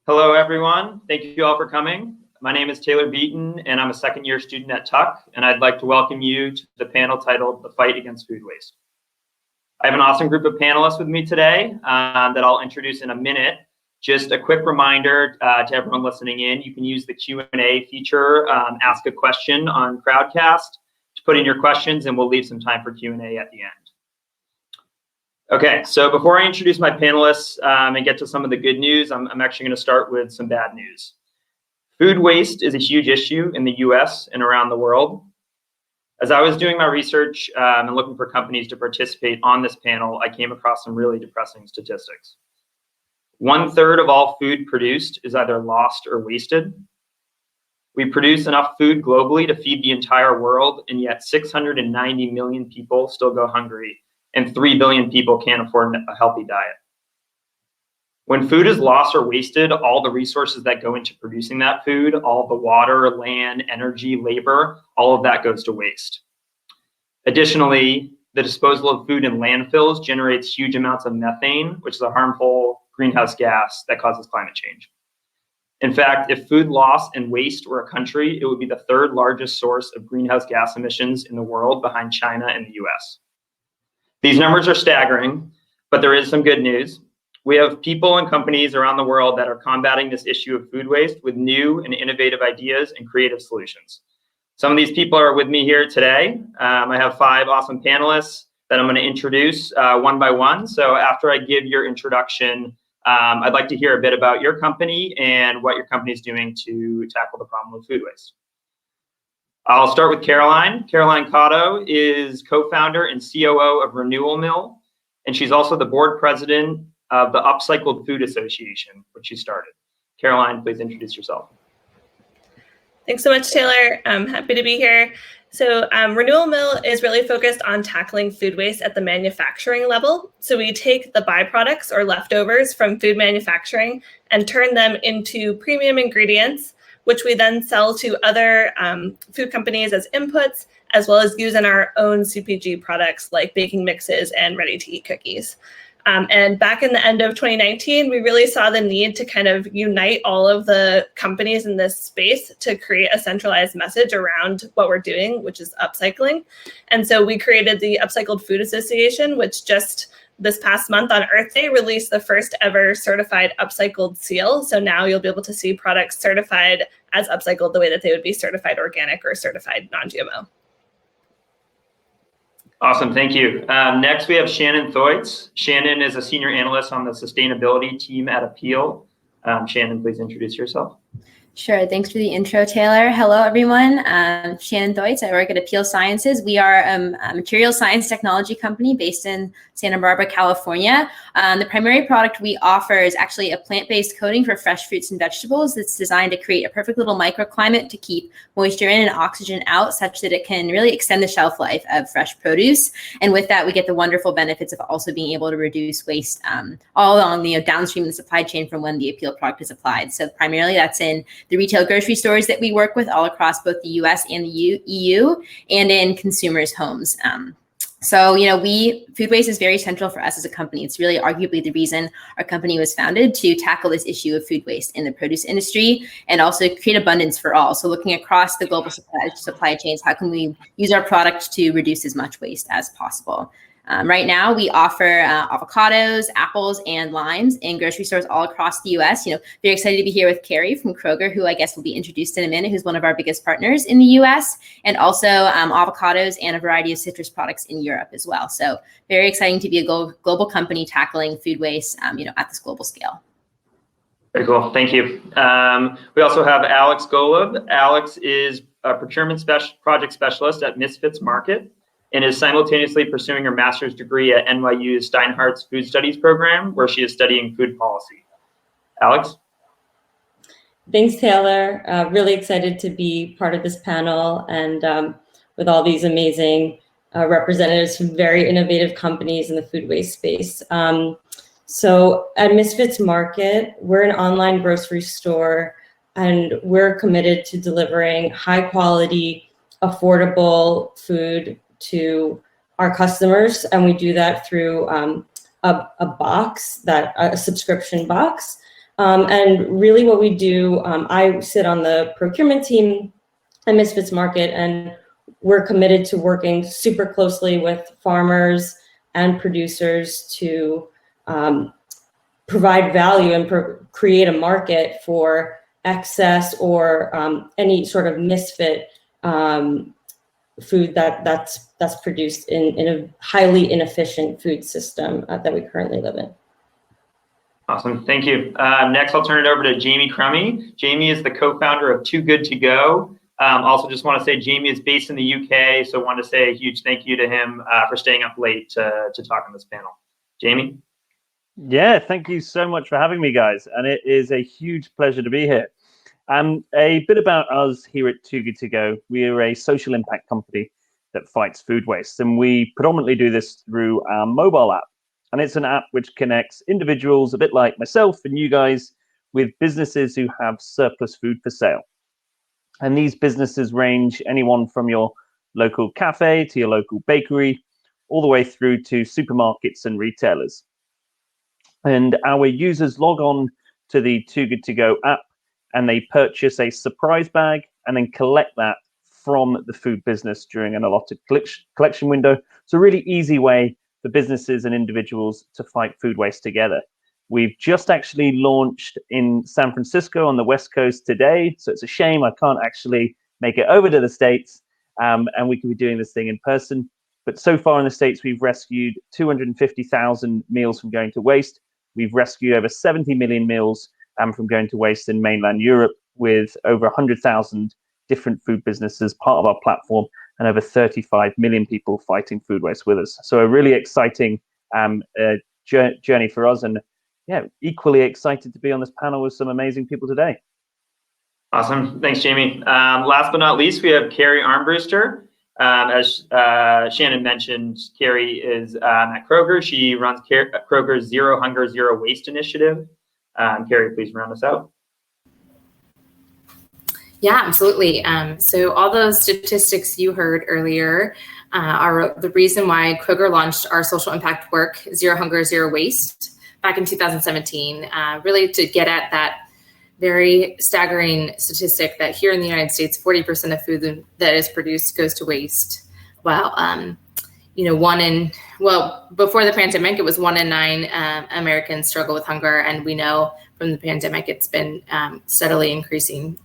Hello, everyone. Thank you all for coming. My name is Taylor Beaton, and I'm a second-year student at Tuck, and I'd like to welcome you to the panel titled The Fight Against Food Waste. I have an awesome group of panelists with me today that I'll introduce in a minute. Just a quick reminder to everyone listening in, you can use the Q&A feature, ask a question on Crowdcast to put in your questions, and we'll leave some time for Q&A at the end. Okay, so before I introduce my panelists and get to some of the good news, I'm actually going to start with some bad news. Food waste is a huge issue in the US and around the world. As I was doing my research and looking for companies to participate on this panel, I came across some really depressing statistics. 1/3 of all food produced is either lost or wasted. We produce enough food globally to feed the entire world, and yet 690 million people still go hungry, and 3 billion people can't afford a healthy diet. When food is lost or wasted, all the resources that go into producing that food, all the water, land, energy, labor, all of that goes to waste. Additionally, the disposal of food in landfills generates huge amounts of methane, which is a harmful greenhouse gas that causes climate change. In fact, if food loss and waste were a country, it would be the 3rd largest source of greenhouse gas emissions in the world behind China and the US. These numbers are staggering, but there is some good news. We have people and companies around the world that are combating this issue of food waste with new and innovative ideas and creative solutions. Some of these people are with me here today. I have 5 awesome panelists that I'm going to introduce one by one. So after I give your introduction, I'd like to hear a bit about your company and what your company is doing to tackle the problem of food waste. I'll start with Caroline. Caroline Cotto is co-founder and COO of Renewal Mill, and she's also the board president of the Upcycled Food Association, which she started. Caroline, please introduce yourself. Thanks so much, Taylor. I'm happy to be here. So Renewal Mill is really focused on tackling food waste at the manufacturing level. So we take the byproducts or leftovers from food manufacturing and turn them into premium ingredients, which we then sell to other food companies as inputs, as well as use in our own CPG products like baking mixes and ready-to-eat cookies. And back in the end of 2019, we really saw the need to kind of unite all of the companies in this space to create a centralized message around what we're doing, which is upcycling. And so we created the Upcycled Food Association, which just this past month on Earth Day released the first ever certified upcycled seal. So now you'll be able to see products certified as upcycled the way that they would be certified organic or certified non-GMO. Awesome, thank you. Next, we have Shannon Thoits. Shannon is a senior analyst on the sustainability team at Apeel. Shannon, please introduce yourself. Sure. Thanks for the intro, Taylor. Hello, everyone. I'm Shannon Thoits. I work at Apeel Sciences. We are a material science technology company based in Santa Barbara, California. The primary product we offer is actually a plant-based coating for fresh fruits and vegetables that's designed to create a perfect little microclimate to keep moisture in and oxygen out such that it can really extend the shelf life of fresh produce. And with that, we get the wonderful benefits of also being able to reduce waste all along the downstream in the supply chain from when the Apeel product is applied. So primarily that's in the retail grocery stores that we work with all across both the US and the EU and in consumers' homes. So, food waste is very central for us as a company. It's really arguably the reason our company was founded, to tackle this issue of food waste in the produce industry and also create abundance for all. So looking across the global supply chains, how can we use our product to reduce as much waste as possible? Right now, we offer avocados, apples, and limes in grocery stores all across the US. Very excited to be here with Kari from Kroger, who I guess will be introduced in a minute, who's one of our biggest partners in the US, and also avocados and a variety of citrus products in Europe as well. So very exciting to be a global company tackling food waste, at this global scale. Very cool. Thank you. We also have Alex Golub. Alex is a procurement project specialist at Misfits Market and is simultaneously pursuing her master's degree at NYU's Steinhardt's Food Studies program, where she is studying food policy. Alex? Thanks, Taylor. Really excited to be part of this panel and with all these amazing representatives from very innovative companies in the food waste space. So at Misfits Market, we're an online grocery store, and we're committed to delivering high quality, affordable food to our customers. And we do that through a subscription box. And really what we do, I sit on the procurement team at Misfits Market, and we're committed to working super closely with farmers and producers to provide value and create a market for excess or any sort of misfit food that's produced in a highly inefficient food system that we currently live in. Awesome, thank you. Next, I'll turn it over to Jamie Crummie. Jamie is the co-founder of TooGoodToGo. Also just want to say Jamie is based in the UK, so want to say a huge thank you to him for staying up late to talk on this panel. Jamie? Yeah, thank you so much for having me, guys. And it is a huge pleasure to be here. A bit about us here at TooGoodToGo. We are a social impact company that fights food waste. And we predominantly do this through our mobile app. And it's an app which connects individuals, a bit like myself and you guys, with businesses who have surplus food for sale. And these businesses range anyone from your local cafe to your local bakery, all the way through to supermarkets and retailers. And our users log on to the TooGoodToGo app and they purchase a surprise bag and then collect that from the food business during an allotted collection window. It's a really easy way for businesses and individuals to fight food waste together. We've just actually launched in San Francisco on the West Coast today. So it's a shame I can't actually make it over to the States and we could be doing this thing in person. But so far in the States, we've rescued 250,000 meals from going to waste. We've rescued over 70 million meals from going to waste in mainland Europe, with over 100,000 different food businesses part of our platform and over 35 million people fighting food waste with us. So a really exciting journey for us, and yeah, equally excited to be on this panel with some amazing people today. Awesome, thanks, Jamie. Last but not least, we have Kari Armbruster. As Shannon mentioned, Kari is at Kroger. She runs Kroger's Zero Hunger, Zero Waste initiative. Kari, please round us out. Yeah, absolutely. So all those statistics you heard earlier are the reason why Kroger launched our social impact work, Zero Hunger, Zero Waste, back in 2017, really to get at that very staggering statistic that here in the United States, 40% of food that is produced goes to waste. Wow. Before the pandemic, it was 1 in 9 Americans struggle with hunger. And we know from the pandemic, it's been steadily increasing.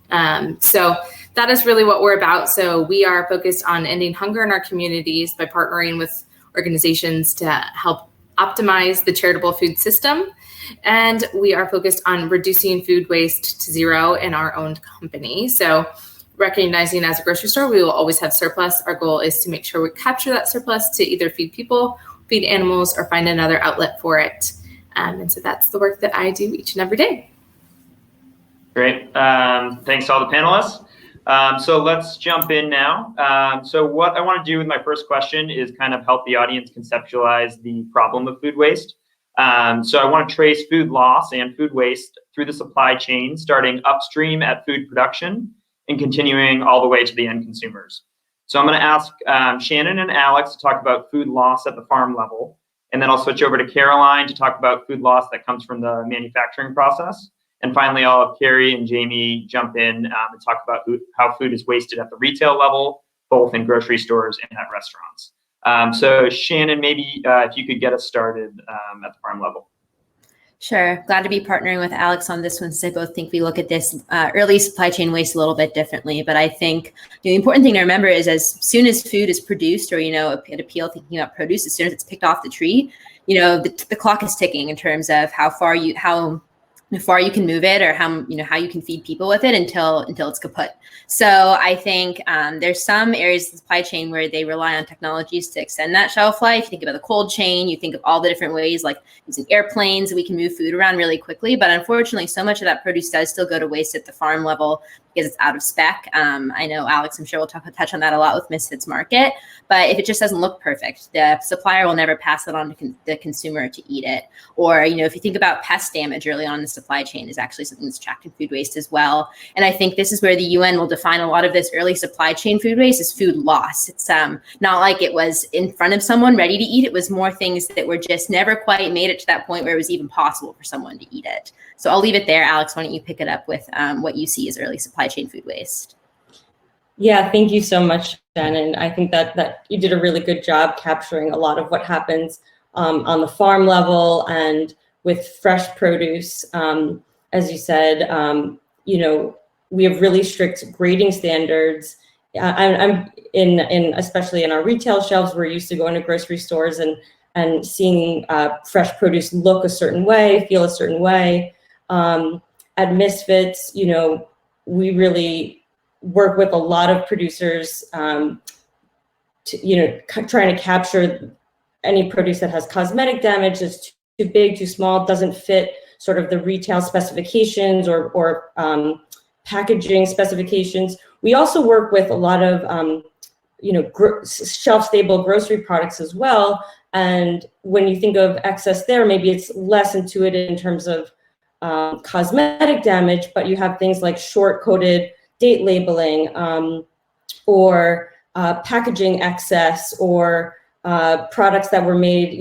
So that is really what we're about. So we are focused on ending hunger in our communities by partnering with organizations to help optimize the charitable food system. And we are focused on reducing food waste to zero in our own company. So recognizing as a grocery store, we will always have surplus. Our goal is to make sure we capture that surplus to either feed people, feed animals, or find another outlet for it. And so that's the work that I do each and every day. Great. Thanks to all the panelists. So let's jump in now. So what I want to do with my first question is kind of help the audience conceptualize the problem of food waste. So I want to trace food loss and food waste through the supply chain, starting upstream at food production and continuing all the way to the end consumers. So I'm going to ask Shannon and Alex to talk about food loss at the farm level. And then I'll switch over to Caroline to talk about food loss that comes from the manufacturing process. And finally, I'll have Kari and Jamie jump in and talk about how food is wasted at the retail level, both in grocery stores and at restaurants. So Shannon, maybe if you could get us started at the farm level. Sure. Glad to be partnering with Alex on this one, since I both think we look at this early supply chain waste a little bit differently. But I think the important thing to remember is as soon as food is produced, or, at Apeel, thinking about produce, as soon as it's picked off the tree, the clock is ticking in terms of how far you can move it, or how you can feed people with it until it's kaput. So I think there's some areas of the supply chain where they rely on technologies to extend that shelf life. You think about the cold chain, you think of all the different ways, like using airplanes, we can move food around really quickly. But unfortunately, so much of that produce does still go to waste at the farm level because it's out of spec. I know Alex, I'm sure we'll touch on that a lot with Misfits Market, but if it just doesn't look perfect, the supplier will never pass it on to the consumer to eat it. Or, if you think about pest damage early on in the supply chain is actually something that's tracked in food waste as well. And I think this is where the UN will define a lot of this early supply chain food waste as food loss. It's not like it was in front of someone ready to eat. It was more things that were just never quite made it to that point where it was even possible for someone to eat it. So I'll leave it there. Alex, why don't you pick it up with what you see as early supply chain food waste? Yeah, thank you so much, Shannon. I think that you did a really good job capturing a lot of what happens on the farm level and with fresh produce. As you said, we have really strict grading standards. I'm in especially in our retail shelves, we're used to going to grocery stores and seeing fresh produce look a certain way, feel a certain way. At Misfits, we really work with a lot of producers trying to capture any produce that has cosmetic damage, is too big, too small, doesn't fit sort of the retail specifications or packaging specifications. We also work with a lot of shelf-stable grocery products as well. And when you think of excess there, maybe it's less intuitive in terms of cosmetic damage, but you have things like short-coded date labeling or packaging excess or products that were made,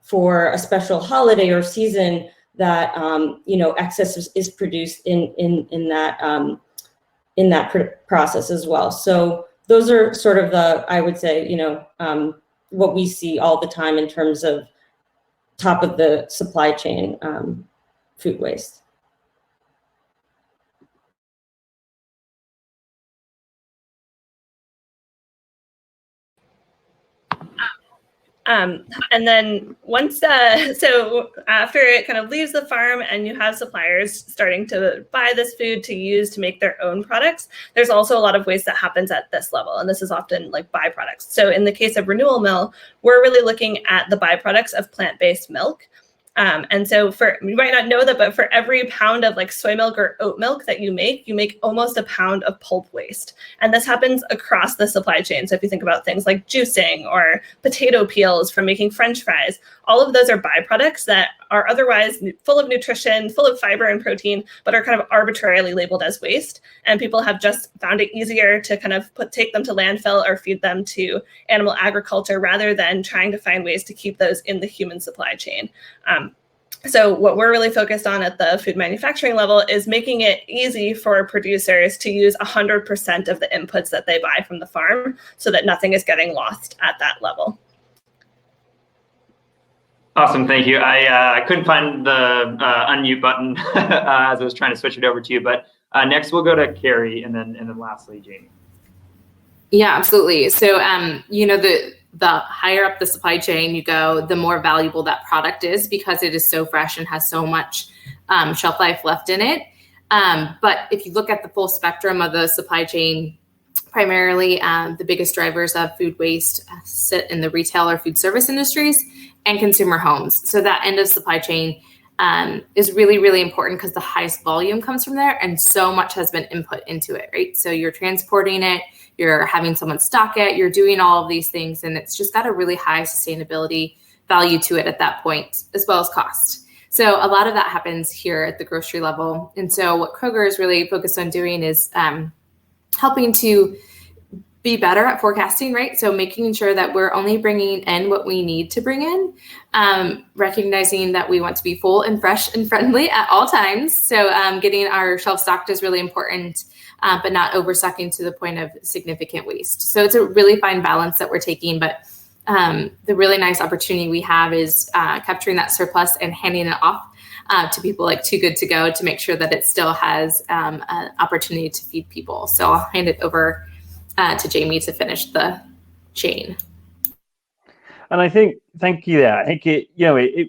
for a special holiday or season that excess is produced in that process as well. So those are sort of I would say, what we see all the time in terms of top of the supply chain food waste. And then once, so after it kind of leaves the farm and you have suppliers starting to buy this food to use to make their own products, there's also a lot of waste that happens at this level. And this is often like byproducts. So in the case of Renewal Mill, we're really looking at the byproducts of plant-based milk. And so you might not know that, but for every pound of like soy milk or oat milk that you make almost a pound of pulp waste. And this happens across the supply chain. So if you think about things like juicing or potato peels from making French fries, all of those are byproducts that are otherwise full of nutrition, full of fiber and protein, but are kind of arbitrarily labeled as waste. And people have just found it easier to kind of take them to landfill or feed them to animal agriculture rather than trying to find ways to keep those in the human supply chain. So what we're really focused on at the food manufacturing level is making it easy for producers to use 100% of the inputs that they buy from the farm so that nothing is getting lost at that level. Awesome, thank you. I couldn't find the unmute button as I was trying to switch it over to you, but next we'll go to Kari and then lastly, Jamie. Yeah, absolutely. So, the higher up the supply chain you go, the more valuable that product is because it is so fresh and has so much shelf life left in it. But if you look at the full spectrum of the supply chain, primarily the biggest drivers of food waste sit in the retail or food service industries and consumer homes. So that end of supply chain is really, really important because the highest volume comes from there and so much has been input into it, right? So you're transporting it, you're having someone stock it, you're doing all of these things, and it's just got a really high sustainability value to it at that point, as well as cost. So a lot of that happens here at the grocery level. And so what Kroger is really focused on doing is helping to be better at forecasting, right? So making sure that we're only bringing in what we need to bring in, recognizing that we want to be full and fresh and friendly at all times. So getting our shelf stocked is really important, but not overstocking to the point of significant waste. So it's a really fine balance that we're taking, but the really nice opportunity we have is capturing that surplus and handing it off to people like TooGoodToGo to make sure that it still has an opportunity to feed people. So I'll hand it over to Jamie to finish the chain. And I think, thank you there. I think it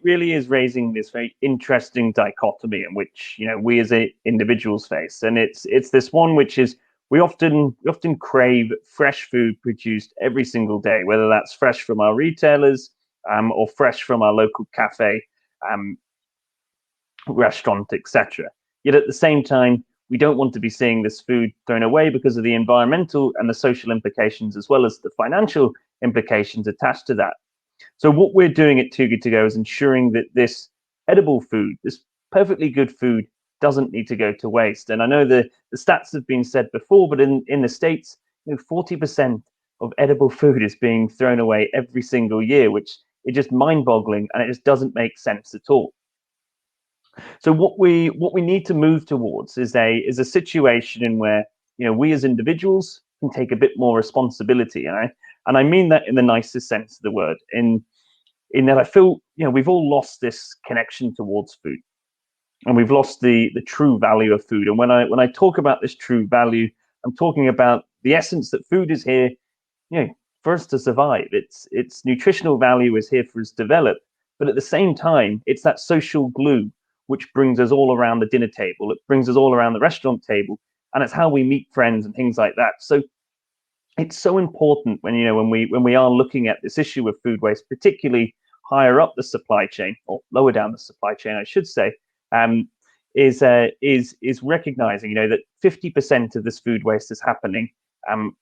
really is raising this very interesting dichotomy in which, we as individuals face. And it's this one which is we often crave fresh food produced every single day, whether that's fresh from our retailers or fresh from our local cafe, restaurant, etc. Yet at the same time, we don't want to be seeing this food thrown away because of the environmental and the social implications, as well as the financial implications attached to that. So what we're doing at Too Good To Go is ensuring that this edible food, this perfectly good food, doesn't need to go to waste. And I know the stats have been said before, but in the States, 40% of edible food is being thrown away every single year, which is just mind-boggling, and it just doesn't make sense at all. So what we need to move towards is a situation in where we as individuals can take a bit more responsibility, and I mean that in the nicest sense of the word. In that I feel we've all lost this connection towards food, and we've lost the true value of food. And when I talk about this true value, I'm talking about the essence that food is here, for us to survive. Its nutritional value is here for us to develop, but at the same time, it's that social glue which brings us all around the dinner table. It brings us all around the restaurant table, and it's how we meet friends and things like that. So it's so important when we are looking at this issue of food waste, particularly higher up the supply chain, or lower down the supply chain, I should say, is recognizing that 50% of this food waste is happening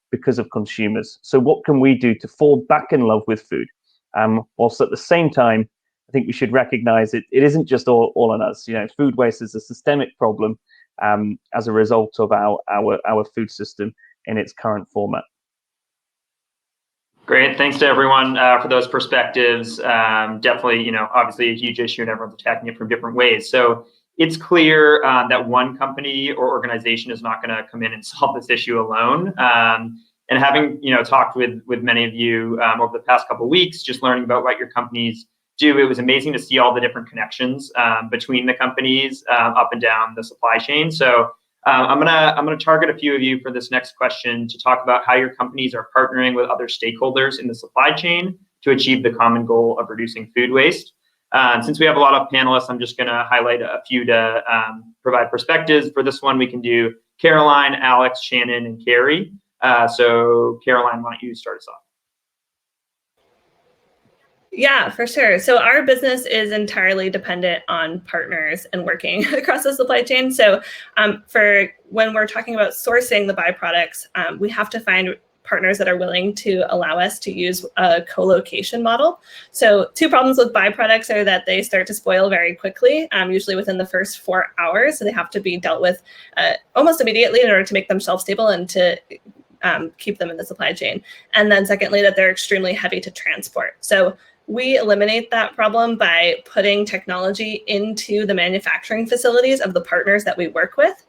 because of consumers. So what can we do to fall back in love with food, whilst at the same time, I think we should recognize it isn't just all on us. Food waste is a systemic problem as a result of our food system in its current format. Great. Thanks to everyone for those perspectives. Definitely, obviously a huge issue, and everyone's attacking it from different ways. So it's clear that one company or organization is not going to come in and solve this issue alone. And having talked with many of you over the past couple of weeks, just learning about what your companies do, it was amazing to see all the different connections between the companies up and down the supply chain. So I'm gonna target a few of you for this next question to talk about how your companies are partnering with other stakeholders in the supply chain to achieve the common goal of reducing food waste. Since we have a lot of panelists, I'm just gonna highlight a few to provide perspectives. For this one, we can do Caroline, Alex, Shannon, and Kari. So Caroline, why don't you start us off? Yeah, for sure. So our business is entirely dependent on partners and working across the supply chain. So for when we're talking about sourcing the byproducts, we have to find partners that are willing to allow us to use a co-location model. So two problems with byproducts are that they start to spoil very quickly, usually within the first 4 hours. So they have to be dealt with almost immediately in order to make them shelf stable and to keep them in the supply chain. And then secondly, that they're extremely heavy to transport. So we eliminate that problem by putting technology into the manufacturing facilities of the partners that we work with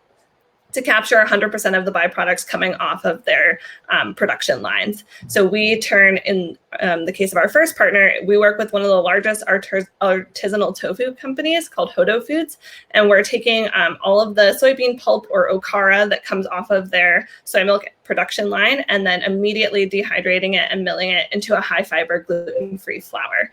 to capture 100% of the byproducts coming off of their production lines. So we turn, in the case of our first partner, we work with one of the largest artisanal tofu companies called Hodo Foods, and we're taking all of the soybean pulp or okara that comes off of their soy milk production line and then immediately dehydrating it and milling it into a high fiber gluten-free flour.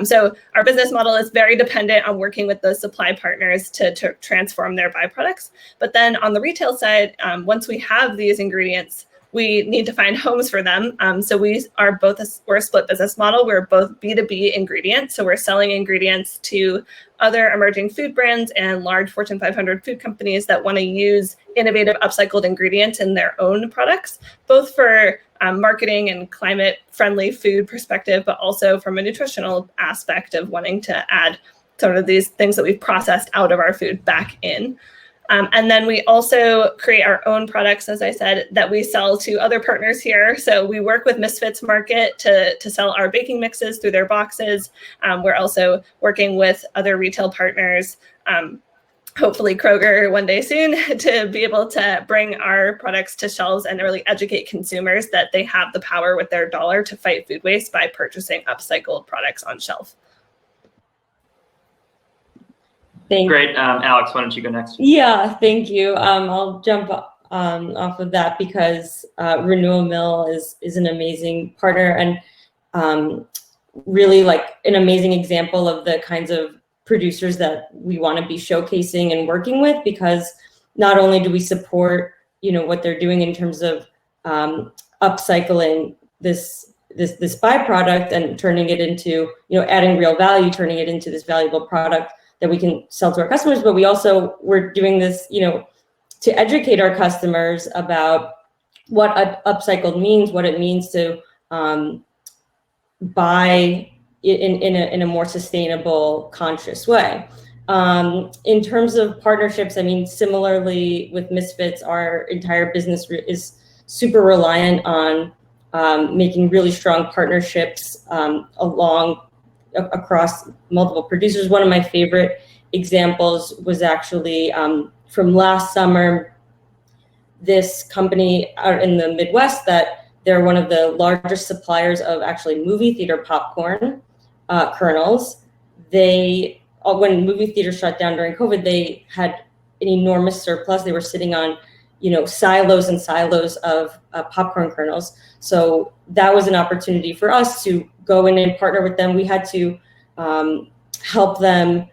So our business model is very dependent on working with those supply partners to transform their byproducts. But then on the retail side, once we have these ingredients, we need to find homes for them. So we're a split business model. We're both B2B ingredients. So we're selling ingredients to other emerging food brands and large Fortune 500 food companies that want to use innovative upcycled ingredients in their own products, both for marketing and climate friendly food perspective, but also from a nutritional aspect of wanting to add sort of these things that we've processed out of our food back in. And then we also create our own products, as I said, that we sell to other partners here. So we work with Misfits Market to sell our baking mixes through their boxes. We're also working with other retail partners, hopefully Kroger one day soon, to be able to bring our products to shelves and really educate consumers that they have the power with their dollar to fight food waste by purchasing upcycled products on shelf. Great. Alex, why don't you go next? Yeah, thank you. I'll jump off of that because Renewal Mill is an amazing partner and really like an amazing example of the kinds of producers that we want to be showcasing and working with, because not only do we support, what they're doing in terms of upcycling this byproduct and turning it into, adding real value, turning it into this valuable product that we can sell to our customers, but we're doing this, to educate our customers about what upcycled means, what it means to buy in a more sustainable, conscious way. In terms of partnerships, I mean, similarly with Misfits, our entire business is super reliant on making really strong partnerships across multiple producers. One of my favorite examples was actually from last summer. This company out in the Midwest, that they're one of the largest suppliers of actually movie theater popcorn kernels. When movie theaters shut down during COVID, they had an enormous surplus. They were sitting on, silos and silos of popcorn kernels. So that was an opportunity for us to go in and partner with them. We had to help them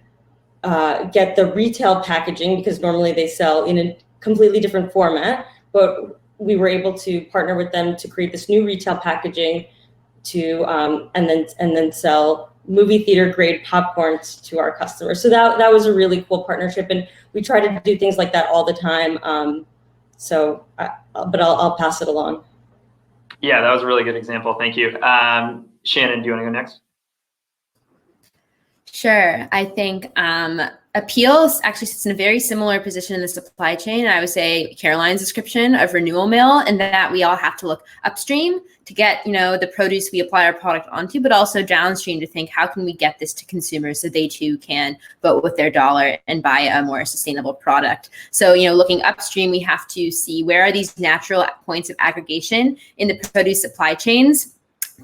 get the retail packaging, because normally they sell in a completely different format, but we were able to partner with them to create this new retail packaging to and then sell movie theater grade popcorns to our customers. So that was a really cool partnership, and we try to do things like that all the time. But I'll pass it along. Yeah, that was a really good example. Thank you. Shannon, do you want to go next? Sure. I think Apeel actually sits in a very similar position in the supply chain. I would say Caroline's description of Renewal Mill, and that we all have to look upstream to get, the produce we apply our product onto, but also downstream to think, how can we get this to consumers so they too can vote with their dollar and buy a more sustainable product. So, looking upstream, we have to see where are these natural points of aggregation in the produce supply chains.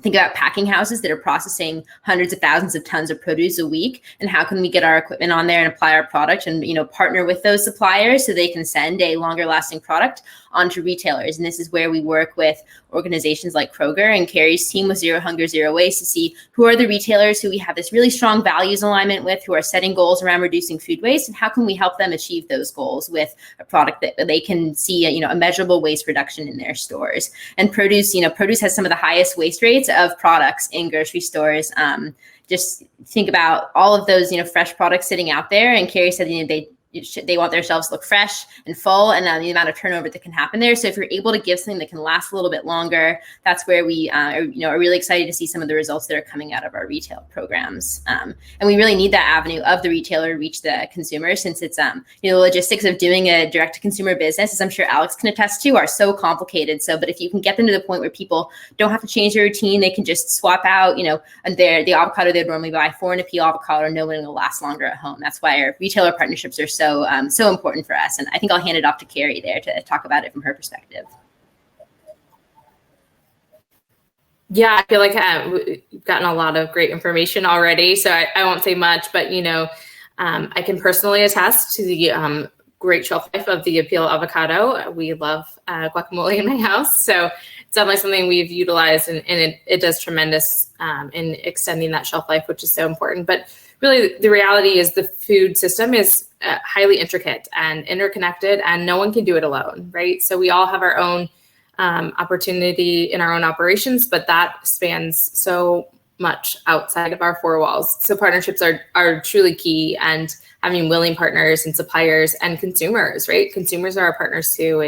Think about packing houses that are processing hundreds of thousands of tons of produce a week, and how can we get our equipment on there and apply our product and partner with those suppliers so they can send a longer lasting product onto retailers. And this is where we work with organizations like Kroger and Kari's team with Zero Hunger, Zero Waste to see who are the retailers who we have this really strong values alignment with, who are setting goals around reducing food waste, and how can we help them achieve those goals with a product that they can see a measurable waste reduction in their stores. And produce has some of the highest waste rates of products in grocery stores. Just think about all of those fresh products sitting out there, and Kari said they want their shelves to look fresh and full, and the amount of turnover that can happen there. So if you're able to give something that can last a little bit longer, that's where we are really excited to see some of the results that are coming out of our retail programs. And we really need that avenue of the retailer to reach the consumer, since it's the logistics of doing a direct to consumer business, as I'm sure Alex can attest to, are so complicated. So, but if you can get them to the point where people don't have to change their routine, they can just swap out the avocado they'd normally buy for an Apeel avocado, or knowing it'll last longer at home. That's why our retailer partnerships are so important for us. And I think I'll hand it off to Kari there to talk about it from her perspective. Yeah, I feel like we've gotten a lot of great information already, so I won't say much, but I can personally attest to the great shelf life of the Apeel avocado. We love guacamole in my house, so it's definitely something we've utilized, and it does tremendous in extending that shelf life, which is so important. But really, the reality is the food system is highly intricate and interconnected, and no one can do it alone, right? So we all have our own opportunity in our own operations, but that spans so much outside of our four walls. So partnerships are truly key, and having willing partners and suppliers and consumers, right? Consumers are our partners too.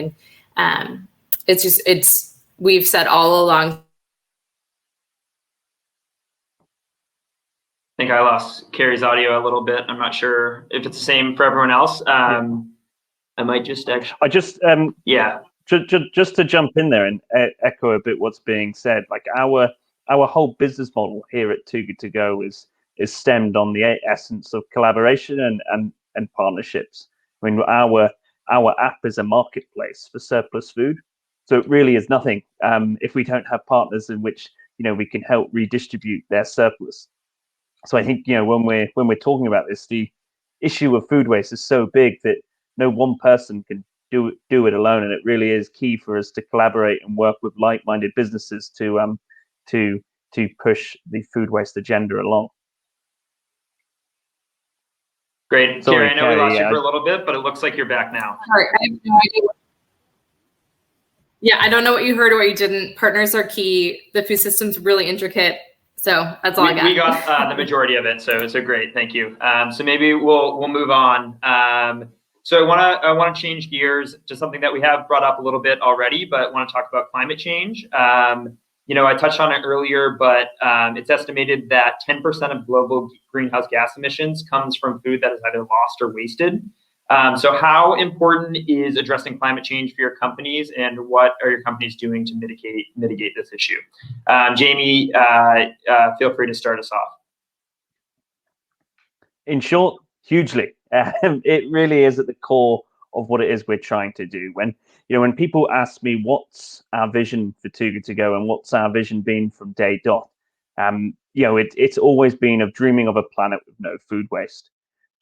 And we've said all along. I think I lost Kari's audio a little bit. I'm not sure if it's the same for everyone else. I might just actually. Just to jump in there and echo a bit what's being said. Like our whole business model here at TooGoodToGo is stemmed on the essence of collaboration and partnerships. I mean, our app is a marketplace for surplus food, so it really is nothing if we don't have partners in which we can help redistribute their surplus. So I think when we're talking about this, the issue of food waste is so big that no one person can do it alone, and it really is key for us to collaborate and work with like-minded businesses to push the food waste agenda along. Great, Kari. I know we lost you for a little bit, but it looks like you're back now. Sorry, I have no idea. Yeah, I don't know what you heard or what you didn't. Partners are key. The food system's really intricate. So that's all I got. We got the majority of it. So great. Thank you. So maybe we'll move on. So I want to change gears to something that we have brought up a little bit already, but want to talk about climate change. I touched on it earlier, but it's estimated that 10% of global greenhouse gas emissions comes from food that is either lost or wasted. So how important is addressing climate change for your companies, and what are your companies doing to mitigate this issue? Jamie, feel free to start us off. In short, hugely. It really is at the core of what it is we're trying to do. When people ask me what's our vision for TooGoodToGo and what's our vision been from day dot, it's always been of dreaming of a planet with no food waste.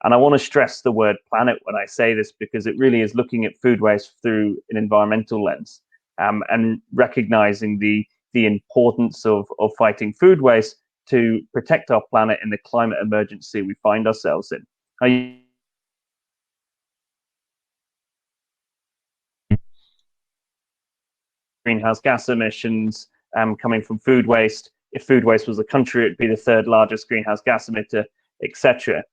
And I want to stress the word planet when I say this, because it really is looking at food waste through an environmental lens, and recognizing the importance of fighting food waste to protect our planet in the climate emergency we find ourselves in. Greenhouse gas emissions coming from food waste. If food waste was a country, it'd be the third largest greenhouse gas emitter, etc.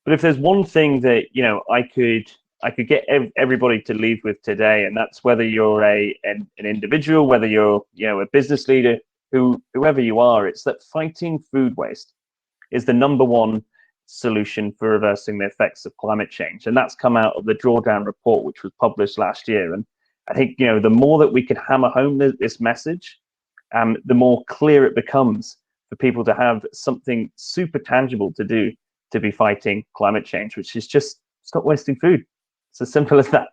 But if there's one thing that I could get everybody to leave with today, and that's whether you're an individual, whether you're a business leader, whoever you are, it's that fighting food waste is the number one solution for reversing the effects of climate change, and that's come out of the Drawdown report, which was published last year. And I think the more that we can hammer home this message, the more clear it becomes for people to have something super tangible to do to be fighting climate change, which is just stop wasting food. It's as simple as that.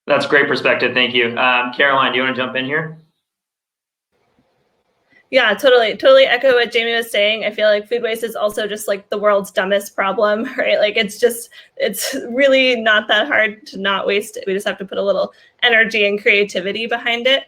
That's great perspective. Thank you. Caroline, do you want to jump in here? Yeah, totally echo what Jamie was saying. I feel like food waste is also just like the world's dumbest problem, right? Like it's really not that hard to not waste it. We just have to put a little energy and creativity behind it.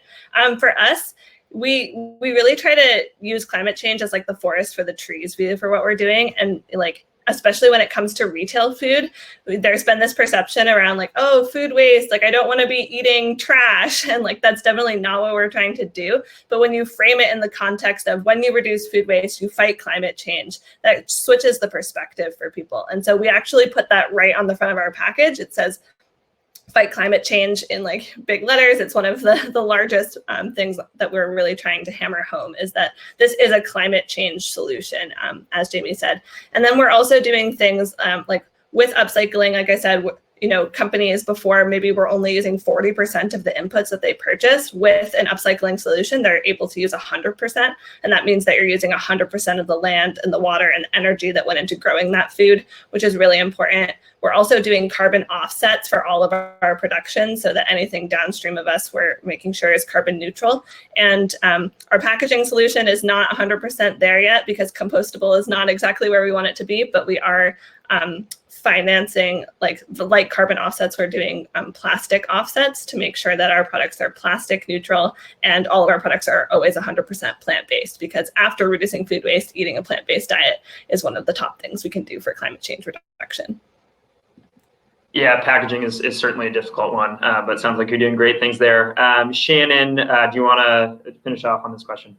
For us, we really try to use climate change as like the forest for the trees for what we're doing. And like, especially when it comes to retail food, there's been this perception around like, oh, food waste, like I don't want to be eating trash. And like, that's definitely not what we're trying to do. But when you frame it in the context of when you reduce food waste, you fight climate change, that switches the perspective for people. And so we actually put that right on the front of our package. It says, fight climate change in like big letters. It's one of the largest things that we're really trying to hammer home, is that this is a climate change solution, as Jamie said. And then we're also doing things like with upcycling, like I said, companies before maybe were only using 40% of the inputs that they purchase. With an upcycling solution, they're able to use 100%. And that means that you're using 100% of the land and the water and energy that went into growing that food, which is really important. We're also doing carbon offsets for all of our production, so that anything downstream of us, we're making sure is carbon neutral. And our packaging solution is not 100% there yet, because compostable is not exactly where we want it to be, but we are financing like the light carbon offsets. We're doing plastic offsets to make sure that our products are plastic neutral, and all of our products are always 100% plant-based, because after reducing food waste, eating a plant-based diet is one of the top things we can do for climate change reduction. Yeah, packaging is certainly a difficult one, but it sounds like you're doing great things there. Shannon, do you want to finish off on this question?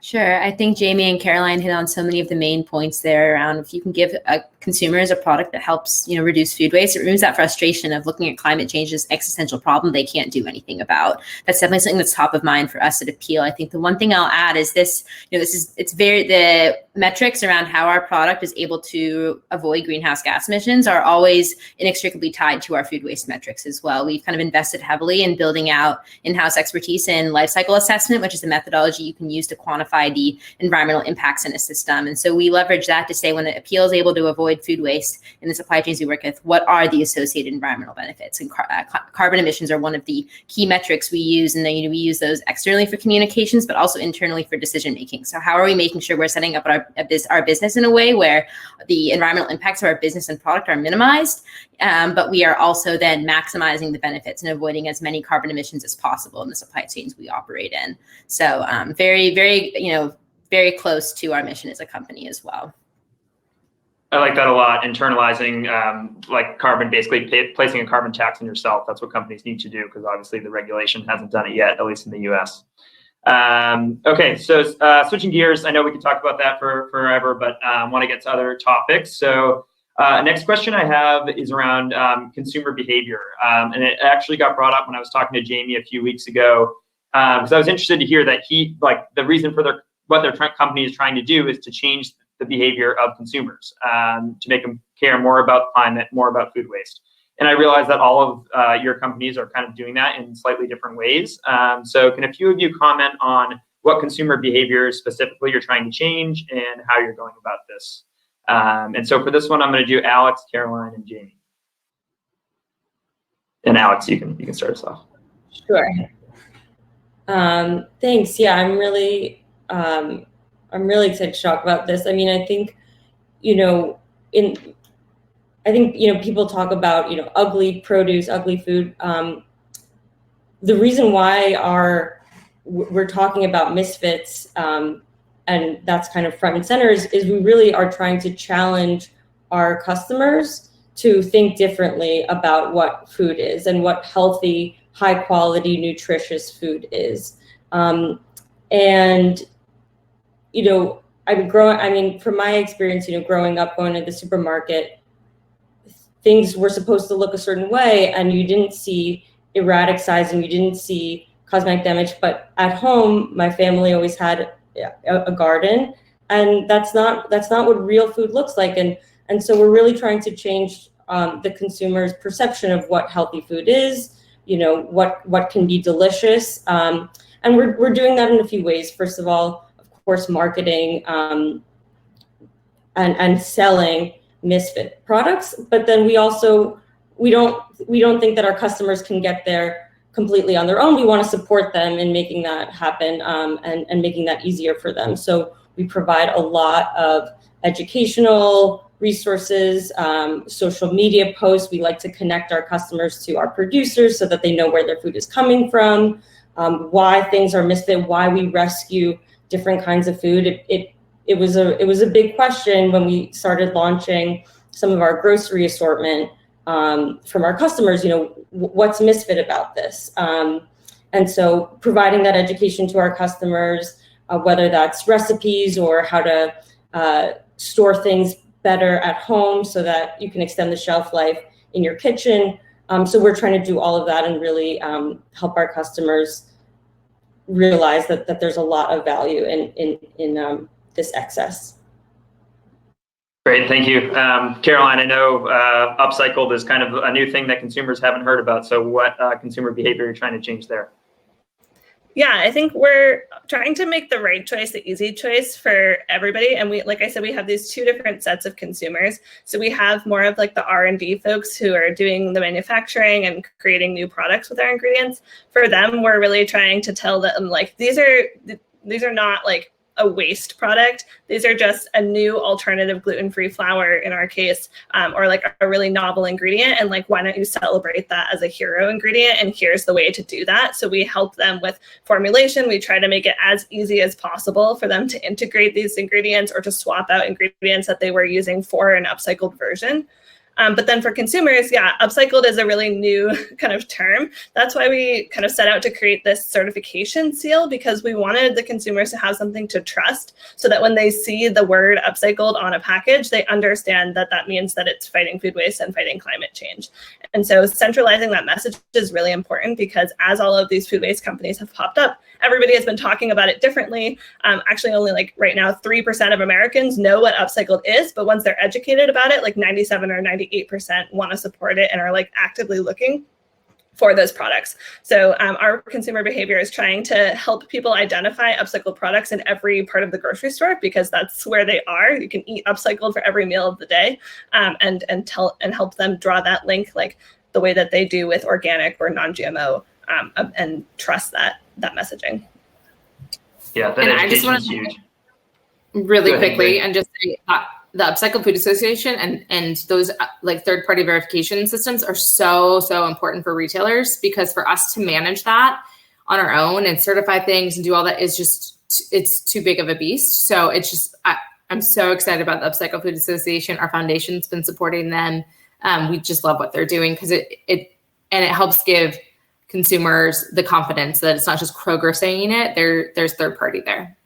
Sure. I think Jamie and Caroline hit on so many of the main points there around if you can give consumers a product that helps, reduce food waste, it removes that frustration of looking at climate change as an existential problem they can't do anything about. That's definitely something that's top of mind for us at Apeel. I think the one thing I'll add is this, the metrics around how our product is able to avoid greenhouse gas emissions are always inextricably tied to our food waste metrics as well. We've kind of invested heavily in building out in-house expertise in life cycle assessment, which is a methodology you can use to quantify the environmental impacts in a system. And so we leverage that to say when Apeel is able to avoid food waste in the supply chains we work with, what are the associated environmental benefits? And carbon emissions are one of the key metrics we use. And then we use those externally for communications, but also internally for decision making. So how are we making sure we're setting up our business in a way where the environmental impacts of our business and product are minimized, but we are also then maximizing the benefits and avoiding as many carbon emissions as possible in the supply chains we operate in. So very, very, very close to our mission as a company as well. I like that a lot. Internalizing like carbon, basically placing a carbon tax on yourself. That's what companies need to do, because obviously the regulation hasn't done it yet, at least in the US. Okay, so switching gears, I know we could talk about that for forever, but I want to get to other topics. So Next question I have is around consumer behavior. And it actually got brought up when I was talking to Jamie a few weeks ago, because I was interested to hear that the reason for what their company is trying to do is to change the behavior of consumers, to make them care more about climate, more about food waste. And I realize that all of your companies are kind of doing that in slightly different ways. So can a few of you comment on what consumer behaviors specifically you're trying to change and how you're going about this? And so for this one, I'm going to do Alex, Caroline, and Jamie. And Alex, you can start us off. Sure. Thanks. Yeah, I'm really excited to talk about this. I mean, I think, people talk about, ugly produce, ugly food. The reason why we're talking about Misfits, and that's kind of front and center, is we really are trying to challenge our customers to think differently about what food is and what healthy, high quality, nutritious food is. From my experience, growing up, going to the supermarket, things were supposed to look a certain way, and you didn't see erratic sizing, you didn't see cosmetic damage. But at home, my family always had a garden, and that's not what real food looks like. And so we're really trying to change the consumer's perception of what healthy food is, what can be delicious. And we're doing that in a few ways. First of all, of course, marketing and selling Misfit products, but then we don't think that our customers can get there completely on their own. We want to support them in making that happen, and making that easier for them. So we provide a lot of educational resources, social media posts. We like to connect our customers to our producers so that they know where their food is coming from, why things are Misfit, why we rescue different kinds of food. It was a big question when we started launching some of our grocery assortment, from our customers, what's Misfit about this? And so providing that education to our customers, whether that's recipes or how to store things better at home so that you can extend the shelf life in your kitchen. So we're trying to do all of that and really help our customers realize that there's a lot of value in this excess. Great, thank you. Caroline, I know Upcycled is kind of a new thing that consumers haven't heard about. So what consumer behavior are you trying to change there? Yeah, I think we're trying to make the right choice, the easy choice for everybody. And we, like I said, we have these two different sets of consumers. So we have more of like the R&D folks who are doing the manufacturing and creating new products with our ingredients. For them, we're really trying to tell them like, these are not like a waste product. These are just a new alternative gluten-free flour in our case, or like a really novel ingredient. And like, why don't you celebrate that as a hero ingredient? And here's the way to do that. So we help them with formulation. We try to make it as easy as possible for them to integrate these ingredients or to swap out ingredients that they were using for an upcycled version. But then for consumers, yeah, upcycled is a really new kind of term. That's why we kind of set out to create this certification seal, because we wanted the consumers to have something to trust so that when they see the word upcycled on a package, they understand that that means that it's fighting food waste and fighting climate change. And so centralizing that message is really important, because as all of these food waste companies have popped up, everybody has been talking about it differently. Actually, only like right now, 3% of Americans know what upcycled is, but once they're educated about it, like 97 or 98% want to support it and are like actively looking for those products. So our consumer behavior is trying to help people identify upcycled products in every part of the grocery store, because that's where they are. You can eat upcycled for every meal of the day, and help them draw that link like the way that they do with organic or non-GMO, and trust that messaging. Yeah, that education is huge. Really quickly, and just say the Upcycled Food Association and those like third-party verification systems are so important for retailers, because for us to manage that on our own and certify things and do all that is just, it's too big of a beast. So it's just, I'm so excited about the Upcycled Food Association. Our foundation's been supporting them. We just love what they're doing, because it helps give consumers the confidence that it's not just Kroger saying it. There's third party there.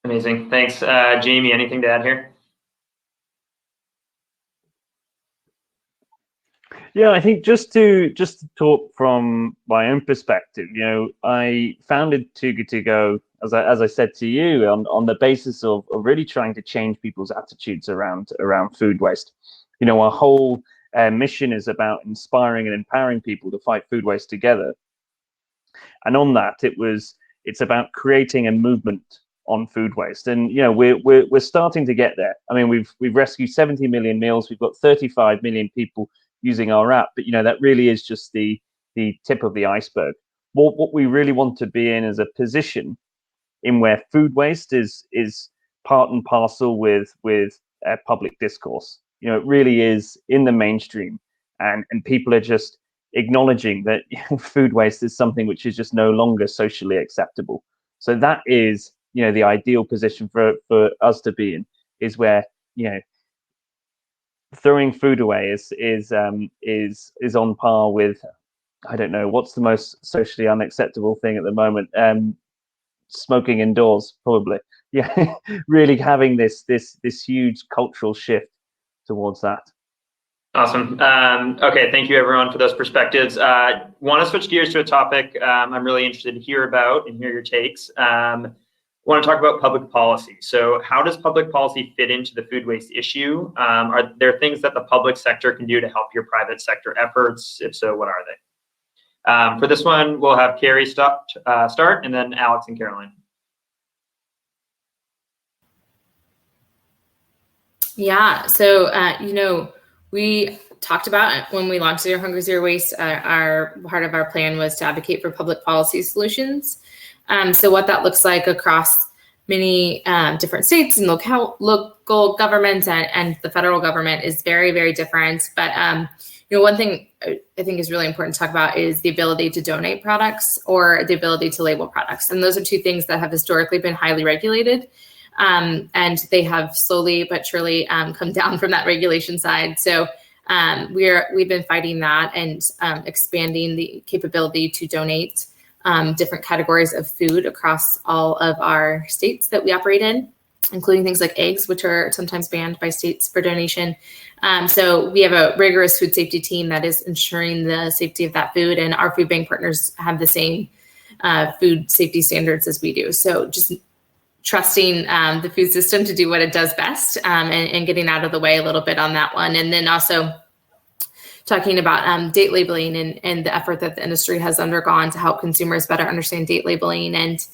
Amazing. Thanks. Jamie, anything to add here? Yeah, I think just to talk from my own perspective, I founded TooGoodToGo, as I said to you, on the basis of really trying to change people's attitudes around food waste. Our whole mission is about inspiring and empowering people to fight food waste together. And on that, it's about creating a movement on food waste. And we're starting to get there. I mean, we've rescued 70 million meals. We've got 35 million people using our app, but that really is just the tip of the iceberg. What we really want to be in is a position in where food waste is part and parcel with public discourse. It really is in the mainstream, and people are just acknowledging that food waste is something which is just no longer socially acceptable. So that is the ideal position for us to be in, is where throwing food away is on par with, I don't know, what's the most socially unacceptable thing at the moment? Smoking indoors, probably. Yeah, really having this huge cultural shift towards that. Awesome. Okay, thank you everyone for those perspectives. Want to switch gears to a topic I'm really interested to hear about and hear your takes. Want to talk about public policy. So how does public policy fit into the food waste issue? Are there things that the public sector can do to help your private sector efforts? If so, what are they? For this one, we'll have Kari start, and then Alex and Caroline. Yeah, so, we talked about when we launched Zero Hunger, Zero Waste, our part of our plan was to advocate for public policy solutions. So what that looks like across many different states and local governments and the federal government is very, very different. But one thing I think is really important to talk about is the ability to donate products or the ability to label products. And those are two things that have historically been highly regulated. And they have slowly but surely come down from that regulation side. So we've been fighting that and expanding the capability to donate different categories of food across all of our states that we operate in, including things like eggs, which are sometimes banned by states for donation. So we have a rigorous food safety team that is ensuring the safety of that food, and our food bank partners have the same food safety standards as we do. So just trusting the food system to do what it does best and getting out of the way a little bit on that one. And then also talking about date labeling and the effort that the industry has undergone to help consumers better understand date labeling. And,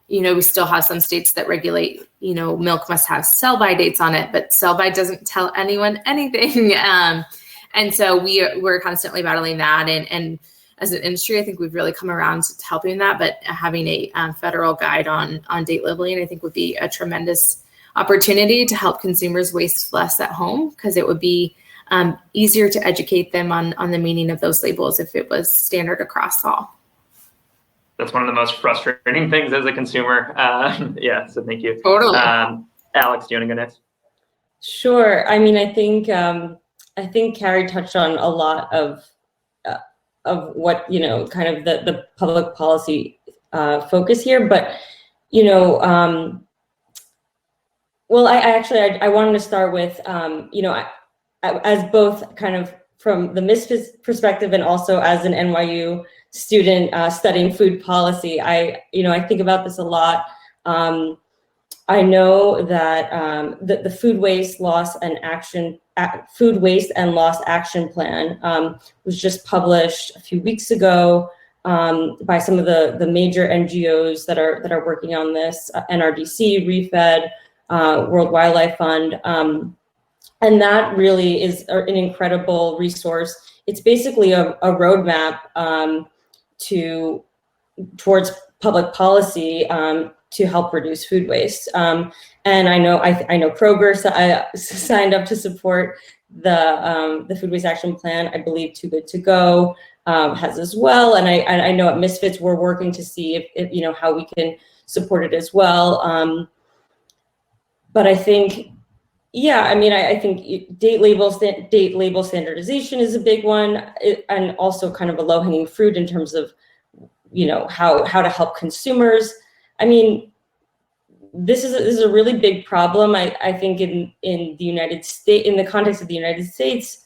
we still have some states that regulate, milk must have sell-by dates on it, but sell-by doesn't tell anyone anything. And so we're constantly battling that. And as an industry, I think we've really come around to helping that, but having a federal guide on date labeling, I think would be a tremendous opportunity to help consumers waste less at home, because it would be easier to educate them on the meaning of those labels if it was standard across all. That's one of the most frustrating things as a consumer. Yeah, so thank you. Totally. Alex, do you want to go next? Sure. I mean, I think Kari touched on a lot of what, kind of the public policy focus here. But, well, I wanted to start with, as both kind of from the Misfits perspective and also as an NYU student studying food policy, I think about this a lot. I know that the food waste loss and loss action plan was just published a few weeks ago by some of the major NGOs that are working on this: NRDC, ReFed, World Wildlife Fund, and that really is an incredible resource. It's basically a roadmap towards public policy to help reduce food waste. And I know Kroger signed up to support the food waste action plan. I believe TooGoodToGo has as well. And I know at Misfits we're working to see if how we can support it as well. But I think, I think date label standardization is a big one, and also kind of a low-hanging fruit in terms of how to help consumers. I mean, this is a really big problem. I think in the United States, in the context of the United States,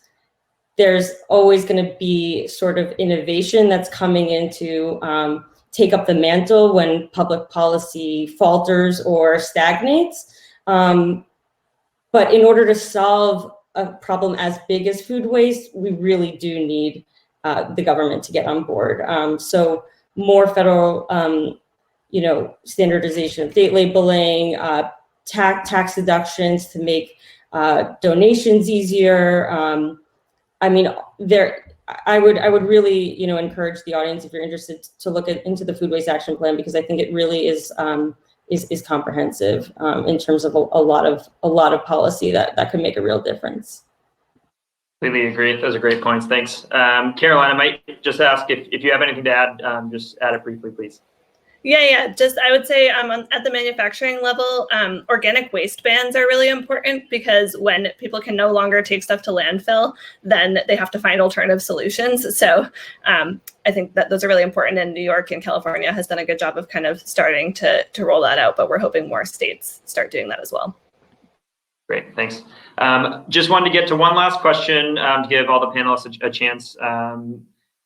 there's always going to be sort of innovation that's coming in to take up the mantle when public policy falters or stagnates. But in order to solve a problem as big as food waste, we really do need the government to get on board. So more federal, standardization of date labeling, tax deductions to make donations easier. I would really, encourage the audience, if you're interested, to look into the Food Waste Action Plan, because I think it really is comprehensive in terms of a lot of policy that could make a real difference. Completely agree. Those are great points. Thanks. Caroline, I might just ask if you have anything to add, just add it briefly, please. Yeah. Just, I would say at the manufacturing level, organic waste bans are really important, because when people can no longer take stuff to landfill, then they have to find alternative solutions. So I think that those are really important, and New York and California has done a good job of kind of starting to roll that out, but we're hoping more states start doing that as well. Great, thanks. Just wanted to get to one last question to give all the panelists a chance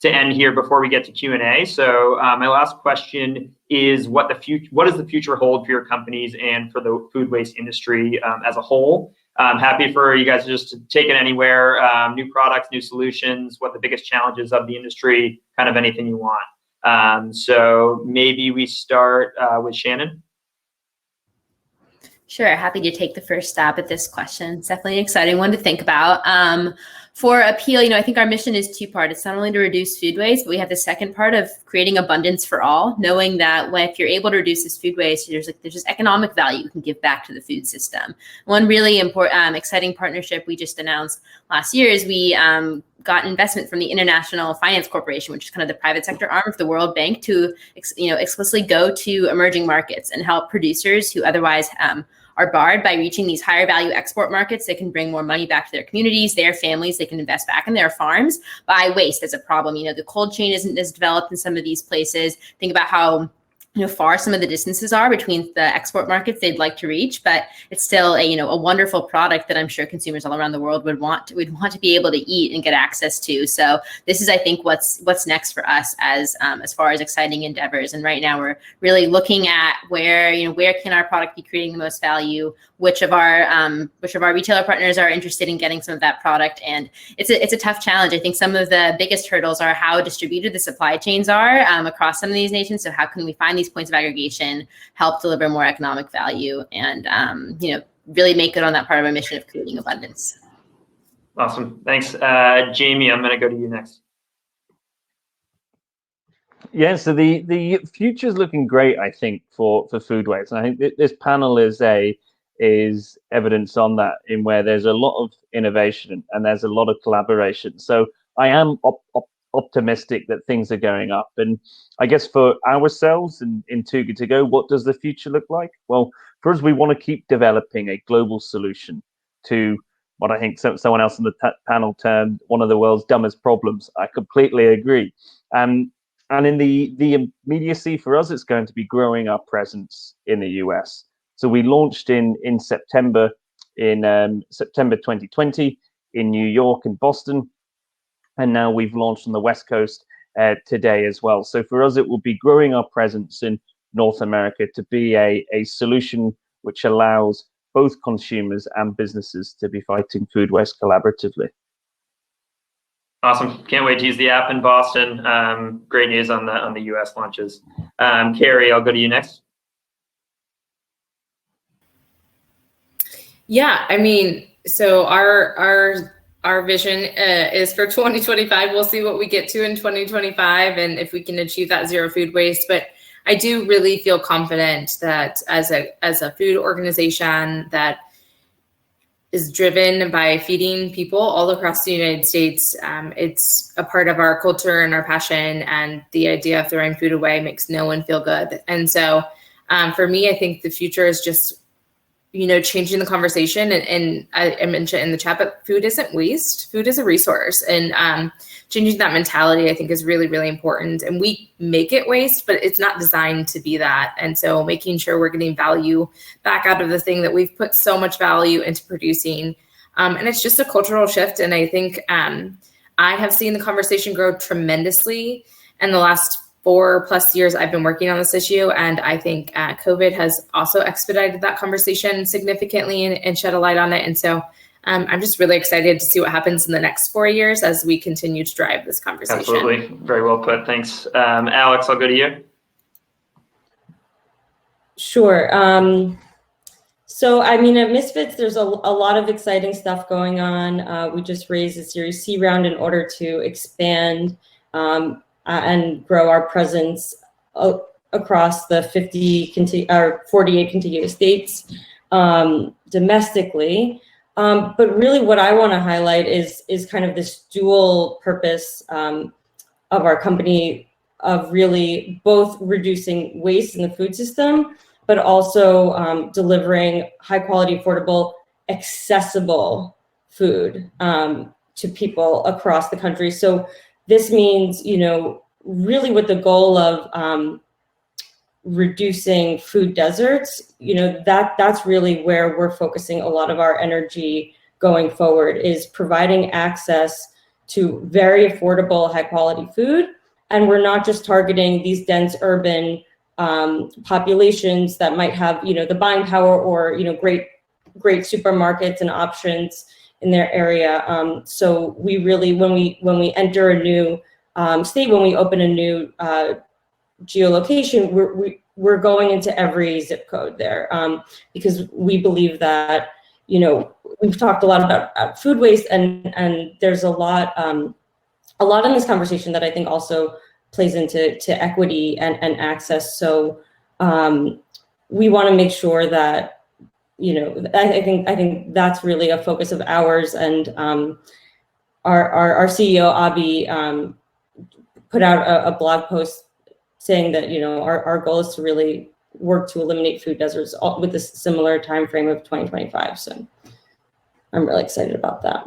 to end here before we get to Q&A. So my last question is, what does the future hold for your companies and for the food waste industry as a whole? I'm happy for you guys just to take it anywhere, new products, new solutions, what the biggest challenges of the industry, kind of anything you want. So maybe we start with Shannon. Sure, happy to take the first stab at this question. It's definitely an exciting one to think about. For Apeel, I think our mission is two-part. It's not only to reduce food waste, but we have the second part of creating abundance for all, knowing that if you're able to reduce this food waste, there's just economic value you can give back to the food system. One really important, exciting partnership we just announced last year is we got investment from the International Finance Corporation, which is kind of the private sector arm of the World Bank, to explicitly go to emerging markets and help producers who otherwise are barred by reaching these higher value export markets. They can bring more money back to their communities, their families. They can invest back in their farms by waste as a problem. The cold chain isn't as developed in some of these places. Think about how far some of the distances are between the export markets they'd like to reach, but it's still a wonderful product that I'm sure consumers all around the world would want to be able to eat and get access to. So this is, I think, what's next for us as far as exciting endeavors. And right now we're really looking at where can our product be creating the most value, which of our retailer partners are interested in getting some of that product. And it's a tough challenge. I think some of the biggest hurdles are how distributed the supply chains are across some of these nations. So how can we find these points of aggregation, help deliver more economic value, and really make good on that part of our mission of creating abundance. Awesome, thanks. Jamie, I'm going to go to you next. Yeah, so the future's looking great, I think, for food waste. And I think this panel is evidence on that, in where there's a lot of innovation and there's a lot of collaboration. So I am optimistic that things are going up. And I guess for ourselves in TooGoodToGo, what does the future look like? Well, for us, we want to keep developing a global solution to what I think someone else on the panel termed one of the world's dumbest problems. I completely agree. And in the immediacy for us, it's going to be growing our presence in the US. So we launched in September 2020 in New York and Boston. And now we've launched on the West Coast today as well. So for us, it will be growing our presence in North America to be a solution which allows both consumers and businesses to be fighting food waste collaboratively. Awesome. Can't wait to use the app in Boston. Great news on the US launches. Kari, I'll go to you next. Yeah, I mean, so our vision is for 2025. We'll see what we get to in 2025 and if we can achieve that zero food waste. But I do really feel confident that as a food organization that is driven by feeding people all across the United States, it's a part of our culture and our passion. And the idea of throwing food away makes no one feel good. And so for me, I think the future is just changing the conversation. And I mentioned in the chat, but food isn't waste. Food is a resource. And changing that mentality, I think, is really, really important. And we make it waste, but it's not designed to be that. And so making sure we're getting value back out of the thing that we've put so much value into producing. And it's just a cultural shift. And I think I have seen the conversation grow tremendously in the last 4+ years I've been working on this issue. And I think COVID has also expedited that conversation significantly and shed a light on it. And so I'm just really excited to see what happens in the next 4 years as we continue to drive this conversation. Absolutely. Very well put. Thanks. Alex, I'll go to you. Sure. So, I mean, at Misfits, there's a lot of exciting stuff going on. We just raised a Series C round in order to expand and grow our presence across the 48 contiguous states domestically. But really what I want to highlight is kind of this dual purpose of our company of really both reducing waste in the food system, but also delivering high quality, affordable, accessible food to people across the country. So this means, really with the goal of reducing food deserts, that's really where we're focusing a lot of our energy going forward, is providing access to very affordable, high quality food. And we're not just targeting these dense urban populations that might have, the buying power or, great supermarkets and options in their area. So we really, when we enter a new state, when we open a new geolocation, we're going into every zip code there because we believe that, we've talked a lot about food waste and there's a lot in this conversation that I think also plays into equity and access. So we want to make sure that, I think that's really a focus of ours. And our CEO, Abhi, put out a blog post saying that, our goal is to really work to eliminate food deserts with a similar time frame of 2025. So I'm really excited about that.